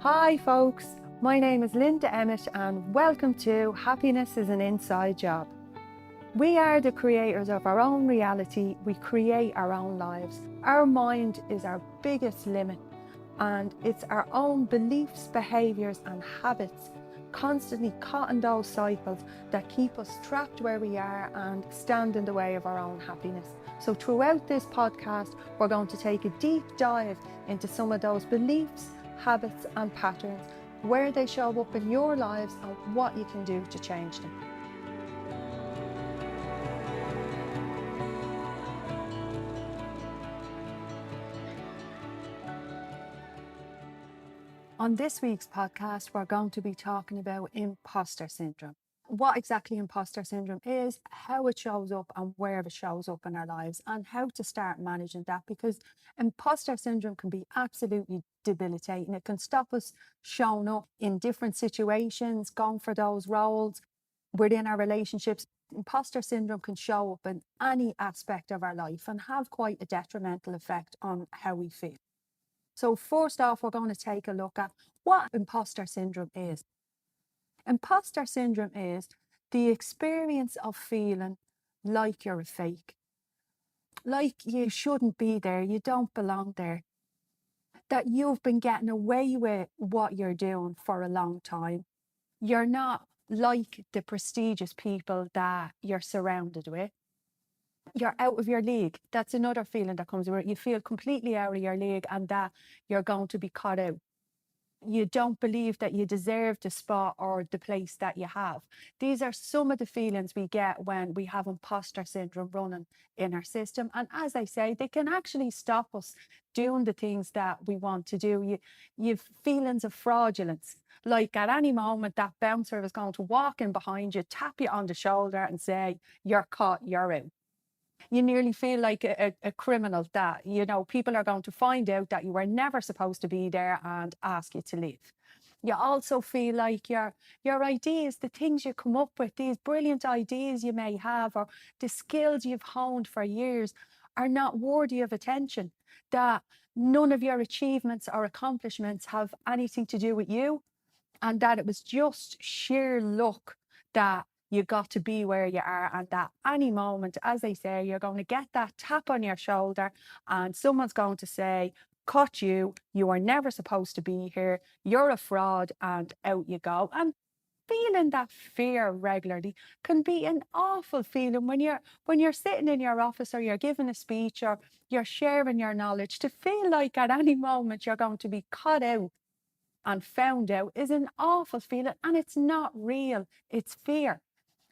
Hi folks, my name is Linda Emmett and welcome to Happiness is an Inside Job. We are the creators of our own reality, we create our own lives. Our mind is our biggest limit and it's our own beliefs, behaviours and habits constantly caught in those cycles that keep us trapped where we are and stand in the way of our own happiness. So throughout this podcast, we're going to take a deep dive into some of those beliefs, habits and patterns, where they show up in your lives and what you can do to change them. On this week's podcast, we're going to be talking about imposter syndrome. What exactly imposter syndrome is, how it shows up and where it shows up in our lives and how to start managing that, because imposter syndrome can be absolutely debilitating. It can stop us showing up in different situations, going for those roles within our relationships. Imposter syndrome can show up in any aspect of our life and have quite a detrimental effect on how we feel. So first off, we're going to take a look at what imposter syndrome is. Imposter syndrome is the experience of feeling like you're a fake, like you shouldn't be there, you don't belong there, that you've been getting away with what you're doing for a long time. You're not like the prestigious people that you're surrounded with. You're out of your league. That's another feeling that comes where you feel completely out of your league and that you're going to be caught out. You don't believe that you deserve the spot or the place that you have. These are some of the feelings we get when we have imposter syndrome running in our system. And as I say, they can actually stop us doing the things that we want to do. You've feelings of fraudulence. Like at any moment, that bouncer is going to walk in behind you, tap you on the shoulder and say, "You're caught, you're out." You nearly feel like a criminal that, people are going to find out that you were never supposed to be there and ask you to leave. You also feel like your ideas, the things you come up with, these brilliant ideas you may have, or the skills you've honed for years are not worthy of attention, that none of your achievements or accomplishments have anything to do with you, and that it was just sheer luck that you got to be where you are, and that any moment, as they say, you're going to get that tap on your shoulder and someone's going to say, "Cut you, you are never supposed to be here, you're a fraud," and out you go. And feeling that fear regularly can be an awful feeling when you're sitting in your office or you're giving a speech or you're sharing your knowledge. To feel like at any moment you're going to be cut out and found out is an awful feeling, and it's not real, it's fear.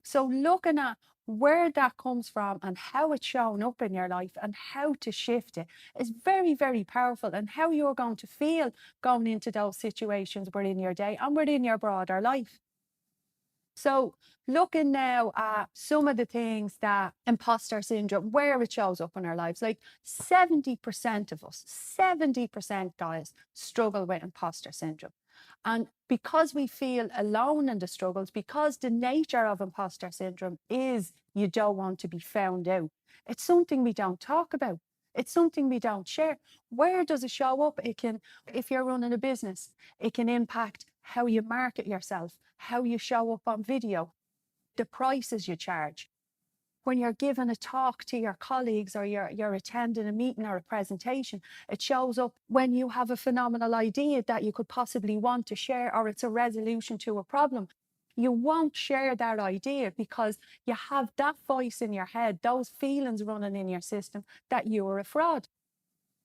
So looking at where that comes from and how it's shown up in your life and how to shift it is very, very powerful, and how you're going to feel going into those situations within your day and within your broader life. So looking now at some of the things that imposter syndrome, where it shows up in our lives, like 70% of us, 70% guys struggle with imposter syndrome. And because we feel alone in the struggles, because the nature of imposter syndrome is you don't want to be found out, it's something we don't talk about. It's something we don't share. Where does it show up? It can, if you're running a business, it can impact how you market yourself, how you show up on video, the prices you charge. When you're giving a talk to your colleagues or you're attending a meeting or a presentation, it shows up when you have a phenomenal idea that you could possibly want to share, or it's a resolution to a problem. You won't share that idea because you have that voice in your head, those feelings running in your system that you're a fraud.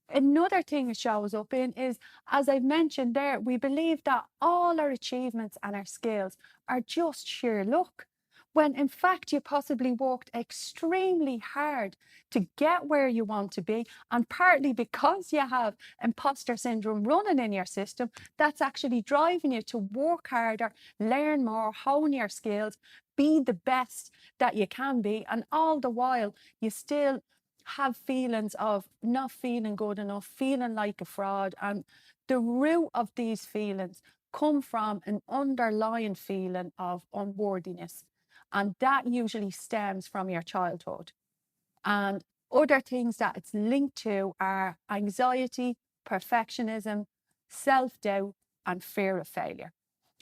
Another thing it shows up in is, as I've mentioned there, we believe that all our achievements and our skills are just sheer luck, when in fact you possibly worked extremely hard to get where you want to be. And partly because you have imposter syndrome running in your system, that's actually driving you to work harder, learn more, hone your skills, be the best that you can be. And all the while, you still have feelings of not feeling good enough, feeling like a fraud. And the root of these feelings come from an underlying feeling of unworthiness. And that usually stems from your childhood. And other things that it's linked to are anxiety, perfectionism, self-doubt, and fear of failure.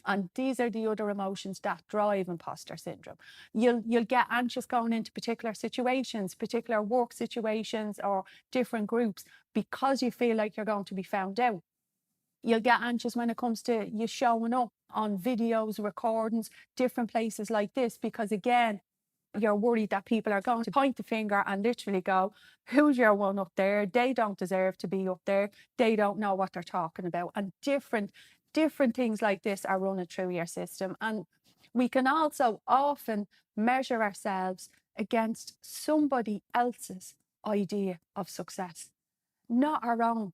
And these are the other emotions that drive imposter syndrome. You'll get anxious going into particular situations, particular work situations or different groups, because you feel like you're going to be found out. You'll get anxious when it comes to you showing up on videos, recordings, different places like this, because again, you're worried that people are going to point the finger and literally go, who's your one up there? They don't deserve to be up there. They don't know what they're talking about. And different things like this are running through your system. And we can also often measure ourselves against somebody else's idea of success, not our own.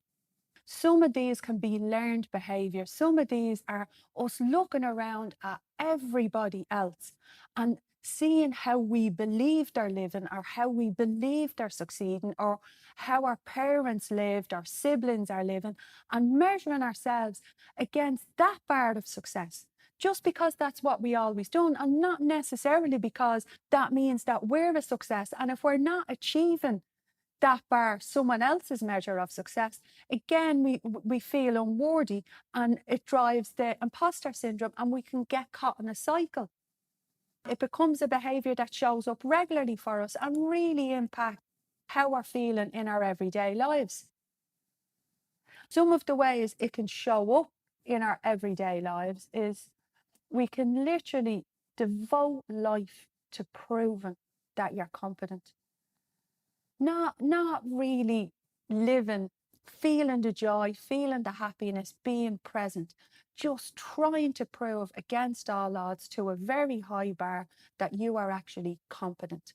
Some of these can be learned behavior. Some of these are us looking around at everybody else and seeing how we believe they're living, or how we believe they're succeeding, or how our parents lived, our siblings are living, and measuring ourselves against that bar of success. Just because that's what we always done, and not necessarily because that means that we're a success. And if we're not achieving that bar, someone else's measure of success, again, we feel unworthy, and it drives the imposter syndrome, and we can get caught in a cycle. It becomes a behavior that shows up regularly for us and really impacts how we're feeling in our everyday lives. Some of the ways it can show up in our everyday lives is we can literally devote life to proving that you're competent. Not really living, feeling the joy, feeling the happiness, being present, just trying to prove against all odds to a very high bar that you are actually competent.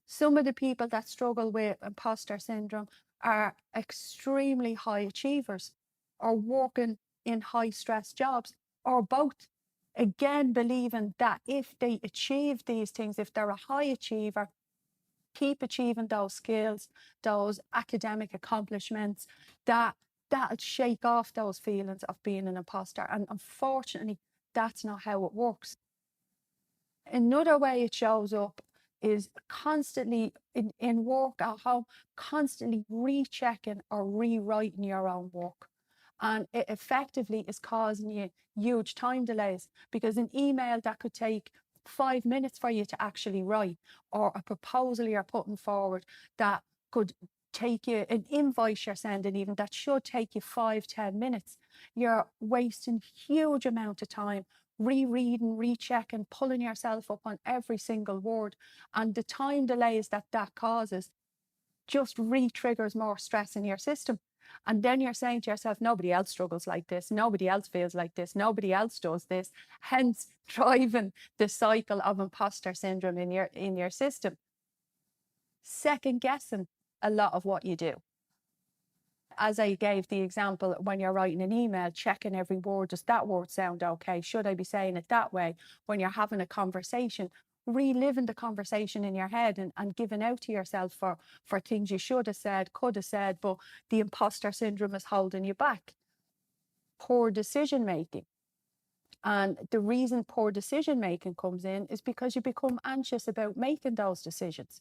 Some of the people that struggle with imposter syndrome are extremely high achievers, or working in high stress jobs, or both. Again, believing that if they achieve these things, if they're a high achiever, keep achieving those skills, those academic accomplishments, that'll shake off those feelings of being an imposter. And unfortunately, that's not how it works. Another way it shows up is constantly in work, at home, constantly rechecking or rewriting your own work. And it effectively is causing you huge time delays, because an email that could take 5 minutes for you to actually write, or a proposal you're putting forward that could take you, an invoice you're sending even, that should take you 5-10 minutes, you're wasting huge amount of time rereading, rechecking, pulling yourself up on every single word. And the time delays that causes just re-triggers more stress in your system. And then you're saying to yourself, nobody else struggles like this, nobody else feels like this, nobody else does this, hence driving the cycle of imposter syndrome in your system. Second guessing a lot of what you do. As I gave the example, when you're writing an email, checking every word, does that word sound okay? Should I be saying it that way? When you're having a conversation, reliving the conversation in your head, and giving out to yourself for things you should have said, could have said, but the imposter syndrome is holding you back. Poor decision making. And the reason poor decision making comes in is because you become anxious about making those decisions.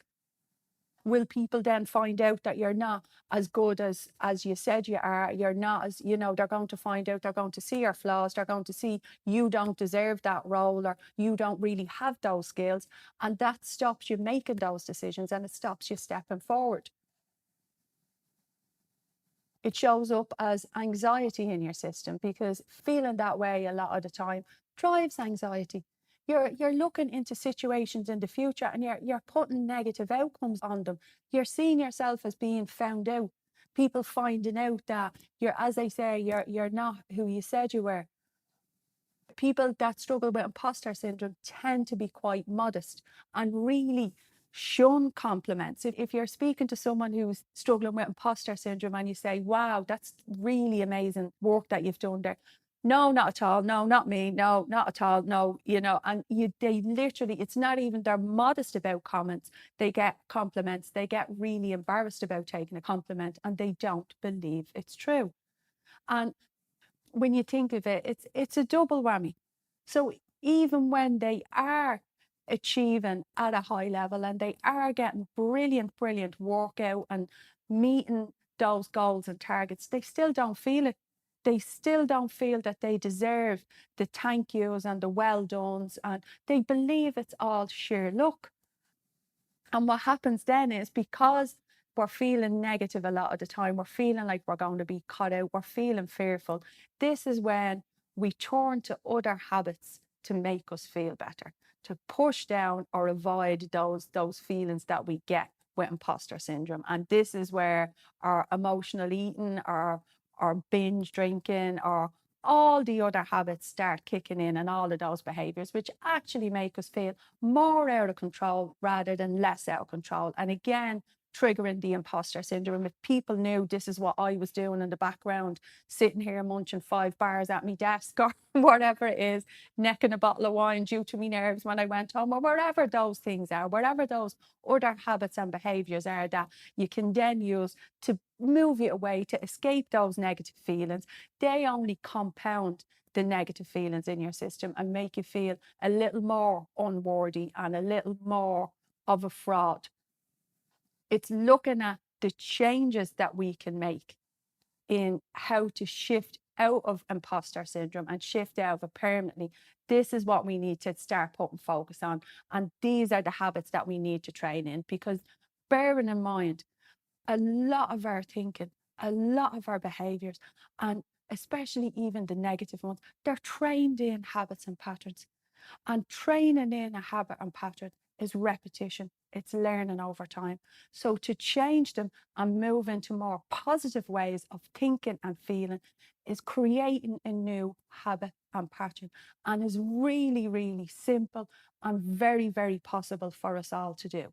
Will people then find out that you're not as good as you said you are? You're not as, they're going to find out, they're going to see your flaws, they're going to see you don't deserve that role, or you don't really have those skills. And that stops you making those decisions, and it stops you stepping forward. It shows up as anxiety in your system, because feeling that way a lot of the time drives anxiety. You're looking into situations in the future, and you're putting negative outcomes on them. You're seeing yourself as being found out. People finding out that you're, as they say, you're not who you said you were. People that struggle with imposter syndrome tend to be quite modest and really shun compliments. If you're speaking to someone who's struggling with imposter syndrome and you say, wow, that's really amazing work that you've done there. No, not at all. No, not me. No, not at all. No, and they literally, it's not even, they're modest about comments. They get compliments. They get really embarrassed about taking a compliment, and they don't believe it's true. And when you think of it, it's a double whammy. So even when they are achieving at a high level, and they are getting brilliant work out and meeting those goals and targets, they still don't feel it. They still don't feel that they deserve the thank yous and the well dones, and they believe it's all sheer luck. And what happens then is, because we're feeling negative a lot of the time, we're feeling like we're going to be cut out, we're feeling fearful. This is when we turn to other habits to make us feel better, to push down or avoid those feelings that we get with imposter syndrome. And this is where our emotional eating, or binge drinking, or all the other habits start kicking in, and all of those behaviors, which actually make us feel more out of control rather than less out of control. And again, triggering the imposter syndrome. If people knew this is what I was doing in the background, sitting here munching 5 bars at my desk, or whatever it is, necking a bottle of wine due to me nerves when I went home, or wherever those things are, wherever those other habits and behaviors are that you can then use to move you away, to escape those negative feelings, they only compound the negative feelings in your system and make you feel a little more unworthy and a little more of a fraud. It's looking at the changes that we can make in how to shift out of imposter syndrome and shift out of it permanently. This is what we need to start putting focus on. And these are the habits that we need to train in, because bearing in mind, a lot of our thinking, a lot of our behaviors, and especially even the negative ones, they're trained in habits and patterns. And training in a habit and pattern is repetition, it's learning over time. So to change them and move into more positive ways of thinking and feeling is creating a new habit and pattern, and is really, really simple and very, very possible for us all to do.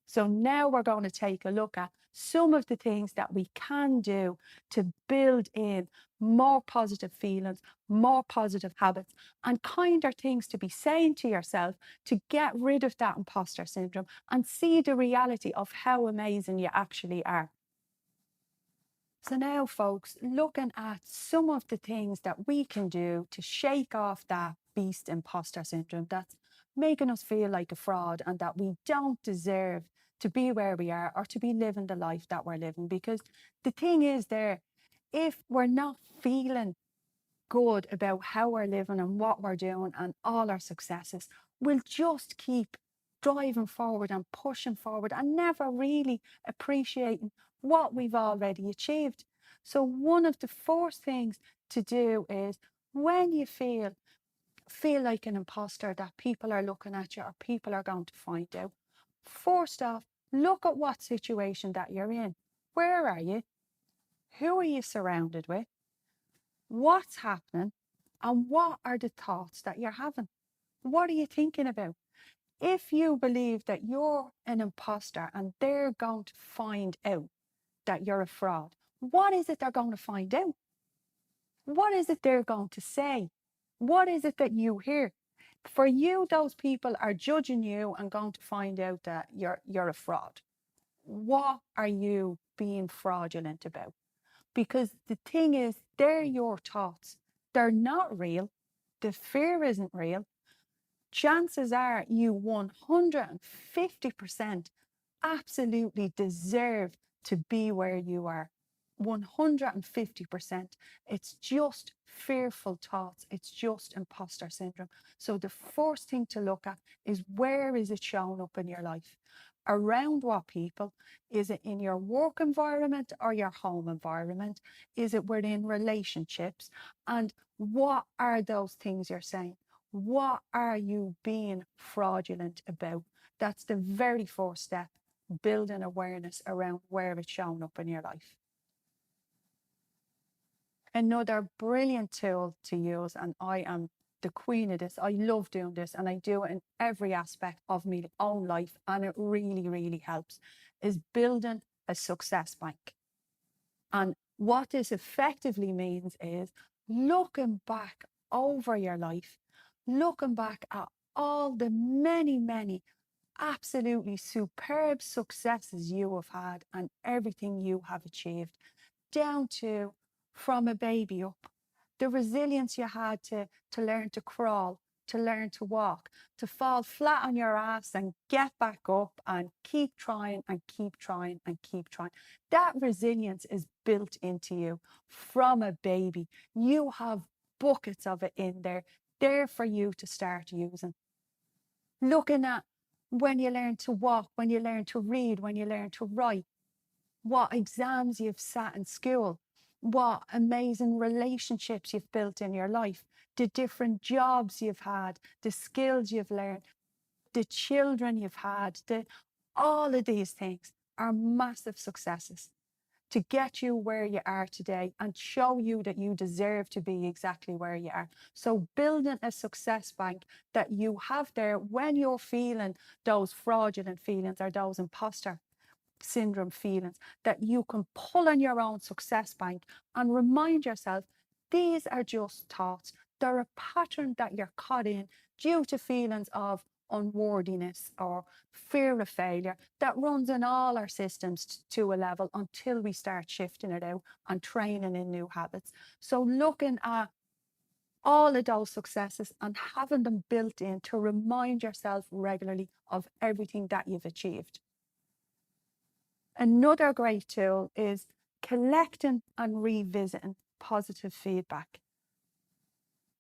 So now we're going to take a look at some of the things that we can do to build in more positive feelings, more positive habits, and kinder things to be saying to yourself to get rid of that imposter syndrome and see the reality of how amazing you actually are. So now, folks, looking at some of the things that we can do to shake off that beast imposter syndrome that's making us feel like a fraud and that we don't deserve to be where we are or to be living the life that we're living. Because the thing is there, if we're not feeling good about how we're living and what we're doing and all our successes, we'll just keep driving forward and pushing forward and never really appreciating what we've already achieved. So one of the first things to do is, when you feel like an imposter, that people are looking at you or people are going to find out, first off, look at what situation that you're in. Where are you? Who are you surrounded with? What's happening? And what are the thoughts that you're having? What are you thinking about? If you believe that you're an imposter and they're going to find out that you're a fraud, what is it they're going to find out? What is it they're going to say? What is it that you hear? For you, those people are judging you and going to find out that you're a fraud. What are you being fraudulent about? Because the thing is, they're your thoughts. They're not real. The fear isn't real. Chances are you 150% absolutely deserve to be where you are. 150%. It's just fearful thoughts. It's just imposter syndrome. So the first thing to look at is, where is it showing up in your life? Around what people? Is it in your work environment or your home environment? Is it within relationships? And what are those things you're saying? What are you being fraudulent about? That's the very first step, building awareness around where it's showing up in your life. Another brilliant tool to use, and I am the queen of this, I love doing this and I do it in every aspect of my own life, and it really, really helps, is building a success bank. And what this effectively means is looking back over your life, looking back at all the many, many absolutely superb successes you have had and everything you have achieved, down to from a baby up, the resilience you had to learn to crawl, to learn to walk, to fall flat on your ass and get back up and keep trying and keep trying and keep trying. That resilience is built into you from a baby. You have buckets of it in there for you to start using. Looking at when you learn to walk, when you learn to read, when you learn to write, what exams you've sat in school, what amazing relationships you've built in your life, the different jobs you've had, the skills you've learned, the children you've had, all of these things are massive successes to get you where you are today and show you that you deserve to be exactly where you are. So building a success bank that you have there when you're feeling those fraudulent feelings or those imposter syndrome feelings, that you can pull on your own success bank and remind yourself these are just thoughts. They're a pattern that you're caught in due to feelings of unworthiness or fear of failure that runs in all our systems to a level until we start shifting it out and training in new habits. So looking at all of those successes and having them built in to remind yourself regularly of everything that you've achieved. Another great tool is collecting and revisiting positive feedback.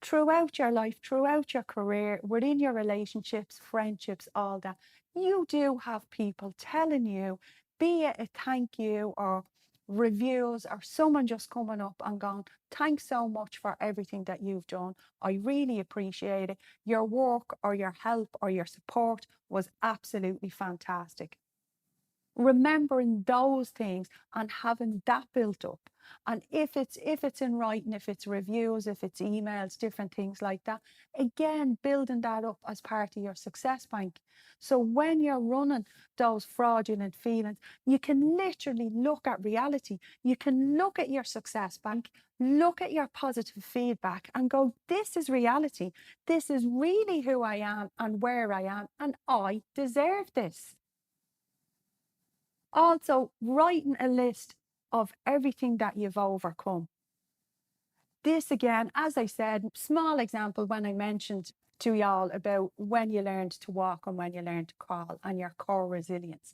Throughout your life, throughout your career, within your relationships, friendships, all that, you do have people telling you, be it a thank you or reviews or someone just coming up and going, thanks so much for everything that you've done. I really appreciate it. Your work or your help or your support was absolutely fantastic. Remembering those things and having that built up, and if it's in writing, if it's reviews, if it's emails, different things like that, again building that up as part of your success bank. So when you're running those fraudulent feelings, you can literally look at reality. You can look at your success bank, look at your positive feedback and go, this is reality. This is really who I am and where I am, and I deserve this. Also, writing a list of everything that you've overcome. This again, as I said, small example when I mentioned to y'all about when you learned to walk and when you learned to crawl and your core resilience.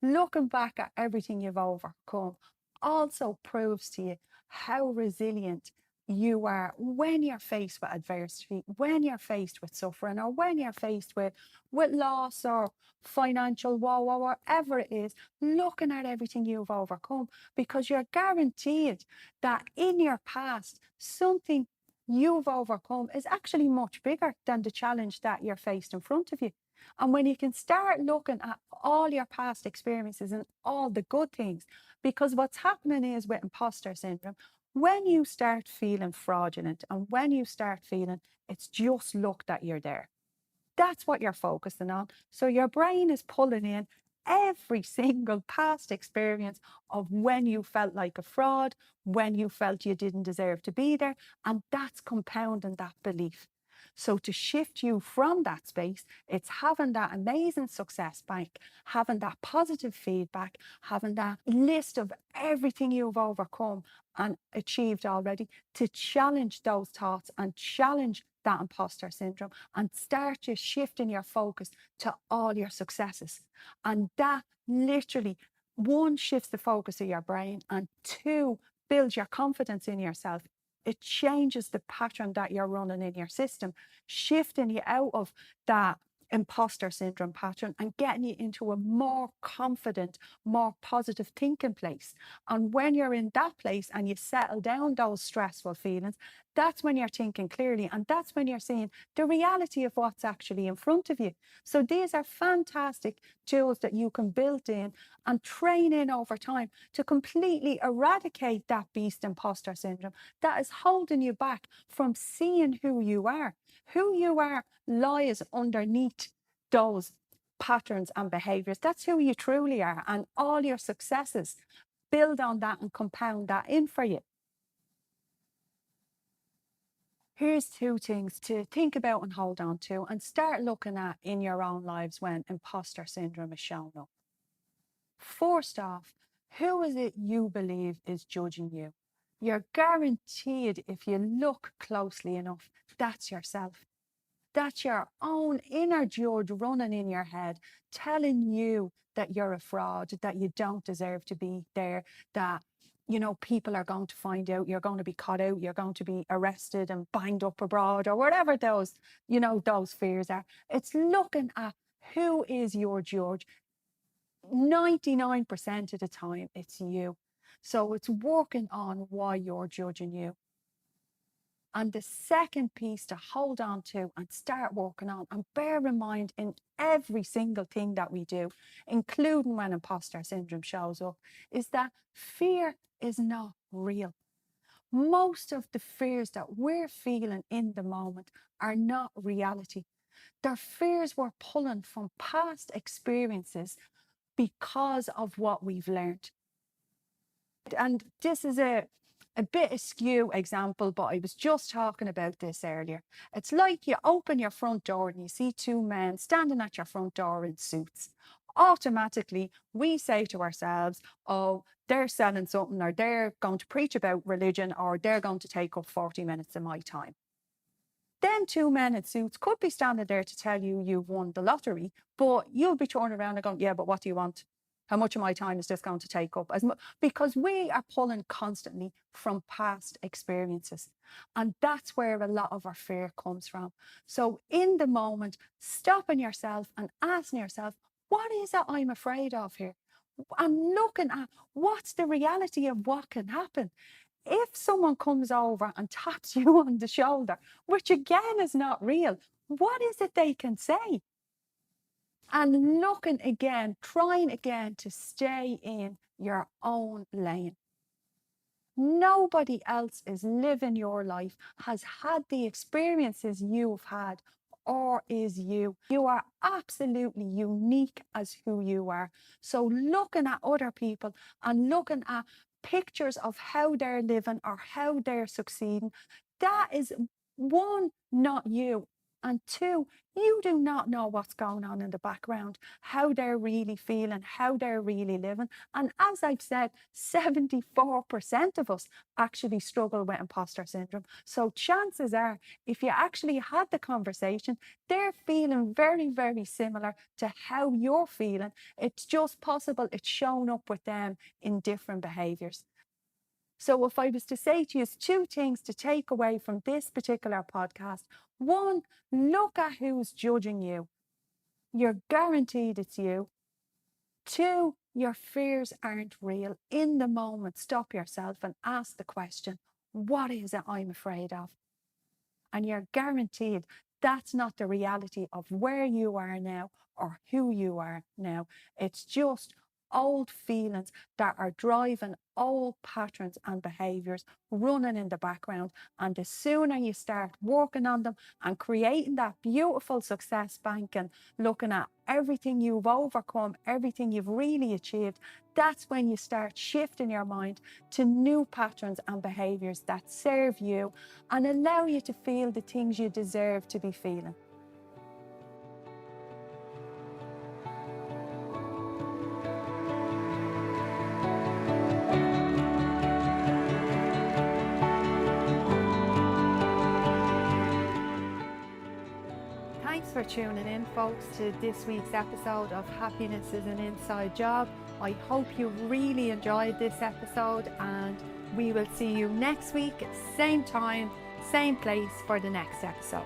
Looking back at everything you've overcome also proves to you how resilient you are when you're faced with adversity, when you're faced with suffering, or when you're faced with loss or financial woe or whatever it is, looking at everything you've overcome, because you're guaranteed that in your past, something you've overcome is actually much bigger than the challenge that you're faced in front of you. And when you can start looking at all your past experiences and all the good things, because what's happening is with imposter syndrome, when you start feeling fraudulent and when you start feeling it's just luck that you're there, that's what you're focusing on. So your brain is pulling in every single past experience of when you felt like a fraud, when you felt you didn't deserve to be there, and that's compounding that belief. So to shift you from that space, it's having that amazing success bank, having that positive feedback, having that list of everything you've overcome and achieved already to challenge those thoughts and challenge that imposter syndrome and start just shifting your focus to all your successes. And that literally, one, shifts the focus of your brain, and two, builds your confidence in yourself. It changes the pattern that you're running in your system, shifting you out of that imposter syndrome pattern and getting you into a more confident, more positive thinking place. And when you're in that place and you settle down those stressful feelings, that's when you're thinking clearly, and that's when you're seeing the reality of what's actually in front of you. So these are fantastic tools that you can build in and train in over time to completely eradicate that beast imposter syndrome that is holding you back from seeing who you are. Who you are lies underneath those patterns and behaviors. That's who you truly are, and all your successes build on that and compound that in for you. Here's two things to think about and hold on to and start looking at in your own lives when imposter syndrome is showing up. First off, who is it you believe is judging you? You're guaranteed, if you look closely enough, that's yourself. That's your own inner judge running in your head, telling you that you're a fraud, that you don't deserve to be there, that people are going to find out, you're going to be caught out, you're going to be arrested and banged up abroad, or whatever those fears are. It's looking at who is your judge. 99% of the time, it's you. So it's working on why you're judging you. And the second piece to hold on to and start working on, and bear in mind in every single thing that we do, including when imposter syndrome shows up, is that fear is not real. Most of the fears that we're feeling in the moment are not reality. They're fears we're pulling from past experiences because of what we've learned. And this is a bit askew example, but I was just talking about this earlier. It's like you open your front door and you see two men standing at your front door in suits. Automatically, we say to ourselves, oh, they're selling something, or they're going to preach about religion, or they're going to take up 40 minutes of my time. Then two men in suits could be standing there to tell you you've won the lottery, but you'll be turning around and going, yeah, but what do you want? How much of my time is this going to take up? Because we are pulling constantly from past experiences. And that's where a lot of our fear comes from. So in the moment, stopping yourself and asking yourself, what is it I'm afraid of here? And looking at what's the reality of what can happen. If someone comes over and taps you on the shoulder, which again is not real, what is it they can say? And looking again, trying again to stay in your own lane. Nobody else is living your life, has had the experiences you've had, or is you. You are absolutely unique as who you are. So looking at other people and looking at pictures of how they're living or how they're succeeding, that is one, not you. And two, you do not know what's going on in the background, how they're really feeling, how they're really living. And as I've said, 74% of us actually struggle with imposter syndrome. So chances are, if you actually had the conversation, they're feeling very, very similar to how you're feeling. It's just possible it's shown up with them in different behaviours. So if I was to say to you two things to take away from this particular podcast, one, look at who's judging you. You're guaranteed it's you. Two, your fears aren't real. In the moment, stop yourself and ask the question, what is it I'm afraid of? And you're guaranteed that's not the reality of where you are now or who you are now. It's just old feelings that are driving old patterns and behaviours running in the background. And the sooner you start working on them and creating that beautiful success bank and looking at everything you've overcome, everything you've really achieved, that's when you start shifting your mind to new patterns and behaviours that serve you and allow you to feel the things you deserve to be feeling. Thanks for tuning in, folks, to this week's episode of Happiness is an Inside Job. I hope you really enjoyed this episode, and we will see you next week, same time, same place for the next episode.